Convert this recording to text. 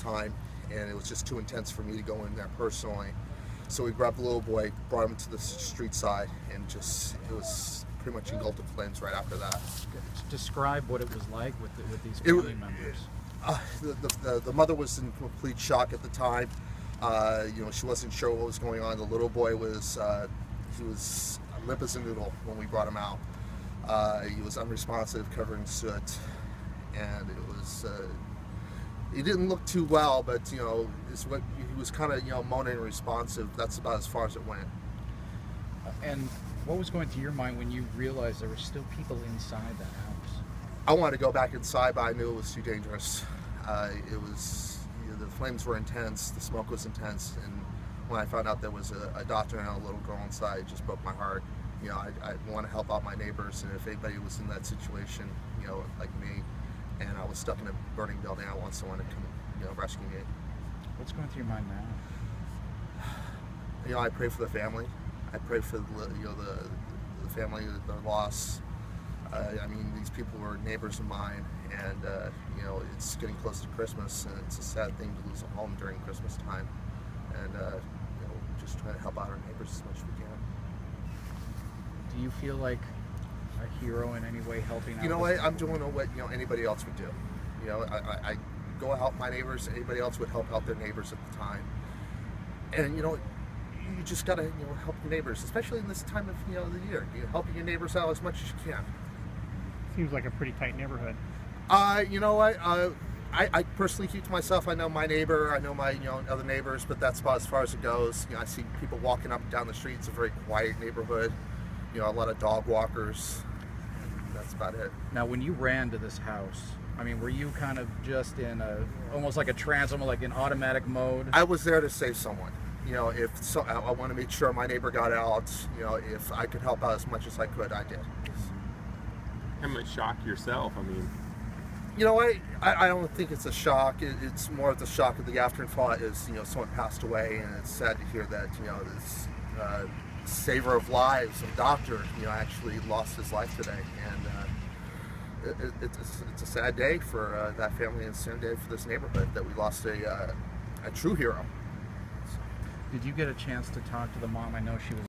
time, and it was just too intense for me to go in there personally. So we grabbed the little boy, brought him to the street side, and it was pretty much engulfed in flames right after that. Describe what it was like with these family members. The mother was in complete shock at the time. She wasn't sure what was going on. The little boy was he was limp as a noodle when we brought him out. He was unresponsive, covered in soot, and it was. He didn't look too well, but he was kind of moaning and responsive. That's about as far as it went. And what was going through your mind when you realized there were still people inside that house? I wanted to go back inside, but I knew it was too dangerous. The flames were intense, the smoke was intense, and when I found out there was a doctor and a little girl inside, it just broke my heart. I want to help out my neighbors, and if anybody was in that situation, like me, and I was stuck in a burning building, I want someone to come, rescue me. What's going through your mind now? I pray for the family. I pray for the family, their loss. These people were neighbors of mine, and it's getting close to Christmas, and it's a sad thing to lose a home during Christmas time. And just trying to help out our neighbors as much as we can. Do you feel like a hero in any way, helping out? I'm doing what anybody else would do. I go help my neighbors. Anybody else would help out their neighbors at the time. And you just gotta help your neighbors, especially in this time of the year. You're helping your neighbors out as much as you can. Seems like a pretty tight neighborhood. You know what? I personally keep to myself. I know my neighbor. I know my other neighbors, but that's about as far as it goes. I see people walking up and down the street. It's a very quiet neighborhood. A lot of dog walkers. That's about it. Now, when you ran to this house, were you kind of just in almost like a trance, almost like in automatic mode? I was there to save someone. I want to make sure my neighbor got out. If I could help out as much as I could, I did. How much shock yourself? I don't think it's a shock. It's more of the shock of the afterthought is, someone passed away, and it's sad to hear that, this saver of lives, a doctor, actually lost his life today. And it's a sad day for that family, and a sad day for this neighborhood that we lost a true hero. Did you get a chance to talk to the mom? I know she was